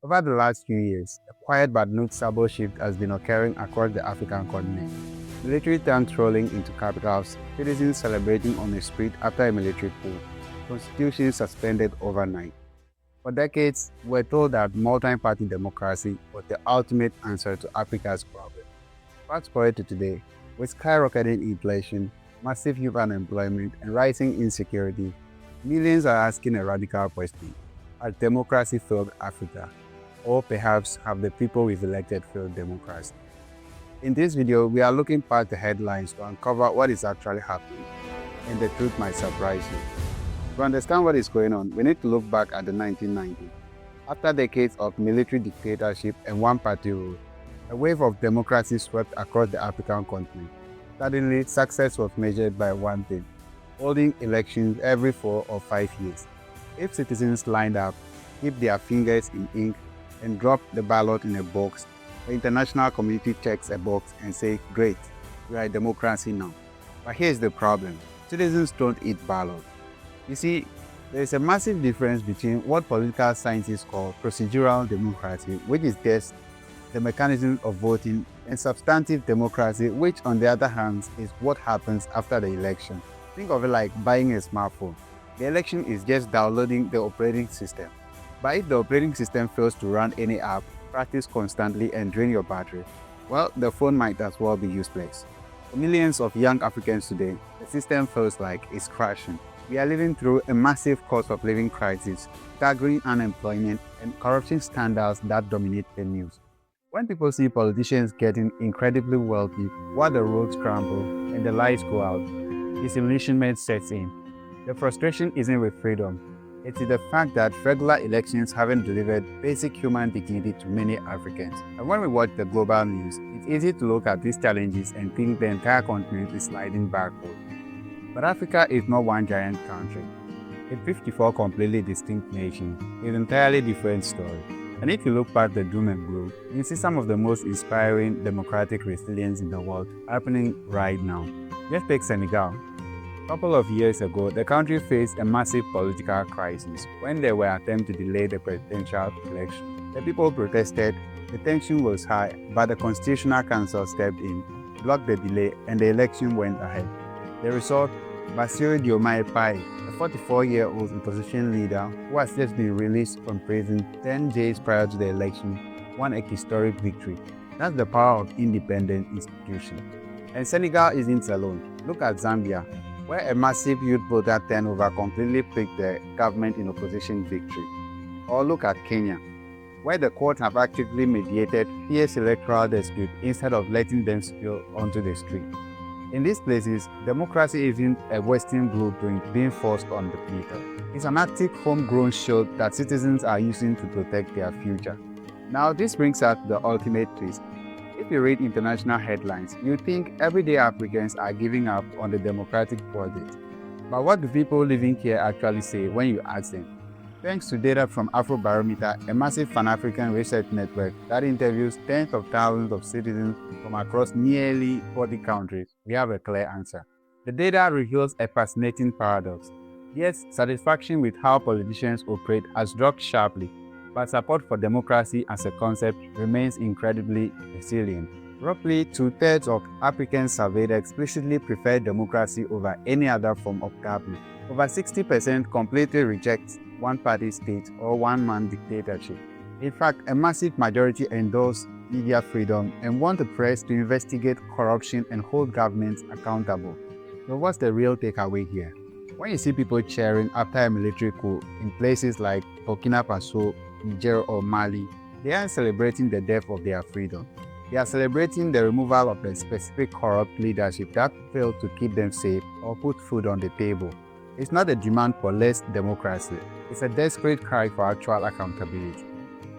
Over the last few years, a quiet but noticeable shift has been occurring across the African continent. Military tanks rolling into capitals, citizens celebrating on the street after a military coup, constitutions suspended overnight. For decades, we're told that multi-party democracy was the ultimate answer to Africa's problems. Fast forward to today, with skyrocketing inflation, massive youth unemployment, and rising insecurity, millions are asking a radical question. Has democracy failed Africa? Or perhaps have the people we've elected failed democracy? In this video, we are looking past the headlines to uncover what is actually happening, and the truth might surprise you. To understand what is going on, we need to look back at the 1990s. After decades of military dictatorship and one-party rule, a wave of democracy swept across the African continent. Suddenly, success was measured by one thing: holding elections every 4 or 5 years. If citizens lined up, keep their fingers in ink, and drop the ballot in a box, the international community checks a box and says, "Great, we are a democracy now." But here's the problem: citizens don't eat ballots. You see, there is a massive difference between what political scientists call procedural democracy, which is just the mechanism of voting, and substantive democracy, which on the other hand is what happens after the election. Think of it like buying a smartphone. The election is just downloading the operating system. But if the operating system fails to run any app, practice constantly, and drain your battery, well, the phone might as well be useless. For millions of young Africans today, the system feels like it's crashing. We are living through a massive cost of living crisis, staggering unemployment, and corruption scandals that dominate the news. When people see politicians getting incredibly wealthy while the roads crumble and the lights go out, disillusionment sets in. The frustration isn't with freedom, it's the fact that regular elections haven't delivered basic human dignity to many Africans. And when we watch the global news, it's easy to look at these challenges and think the entire continent is sliding backward. But Africa is not one giant country. It's 54 completely distinct nations with an entirely different story. And if you look past the doom and gloom, you see some of the most inspiring democratic resilience in the world happening right now. Let's take Senegal. A couple of years ago, the country faced a massive political crisis when there were attempts to delay the presidential election. The people protested, the tension was high, but the Constitutional Council stepped in, blocked the delay, and the election went ahead. The result: Bassirou Diomaye Faye, a 44-year-old opposition leader who has just been released from prison 10 days prior to the election, won a historic victory. That's the power of independent institutions. And Senegal isn't alone. Look at Zambia, where a massive youth voter turnover completely picked the government in opposition victory. Or look at Kenya, where the courts have actively mediated fierce electoral disputes instead of letting them spill onto the street. In these places, democracy isn't a Western blueprint being forced on the people. It's an active, homegrown shield that citizens are using to protect their future. Now, this brings us to the ultimate twist. If you read international headlines, you think everyday Africans are giving up on the democratic project. But what do people living here actually say when you ask them? Thanks to data from Afrobarometer, a massive Pan-African research network that interviews tens of thousands of citizens from across nearly 40 countries, we have a clear answer. The data reveals a fascinating paradox. Yes, satisfaction with how politicians operate has dropped sharply, but support for democracy as a concept remains incredibly resilient. Roughly two-thirds of Africans surveyed explicitly prefer democracy over any other form of government. Over 60% completely reject one-party state or one-man dictatorship. In fact, a massive majority endorse media freedom and want the press to investigate corruption and hold governments accountable. So what's the real takeaway here? When you see people cheering after a military coup in places like Burkina Faso, Niger, or Mali, they aren't celebrating the death of their freedom. They are celebrating the removal of the specific corrupt leadership that failed to keep them safe or put food on the table. It's not a demand for less democracy, it's a desperate cry for actual accountability.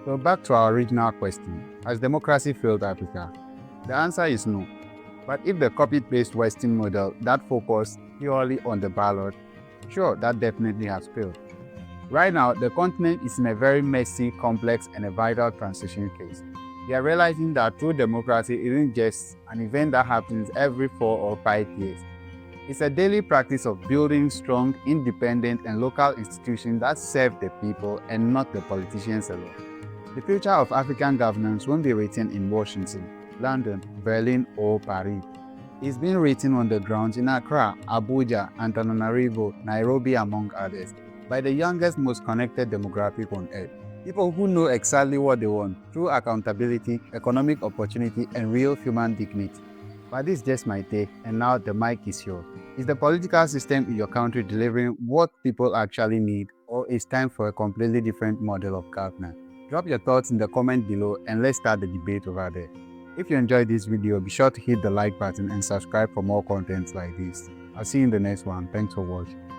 So back to our original question, has democracy failed Africa? The answer is no. But if the copy-paste Western model that focused purely on the ballot, sure, that definitely has failed. Right now, the continent is in a very messy, complex, and a vital transition case. We are realizing that true democracy isn't just an event that happens every 4 or 5 years. It's a daily practice of building strong, independent, and local institutions that serve the people and not the politicians alone. The future of African governance won't be written in Washington, London, Berlin, or Paris. It's being written on the ground in Accra, Abuja, Antananarivo, Nairobi, among others, by the youngest, most connected demographic on earth. People who know exactly what they want through accountability, economic opportunity, and real human dignity. But this is just my take, and now the mic is yours. Is the political system in your country delivering what people actually need, or is time for a completely different model of governance? Drop your thoughts in the comment below and let's start the debate over there. If you enjoyed this video, be sure to hit the like button and subscribe for more content like this. I'll see you in the next one. Thanks for watching.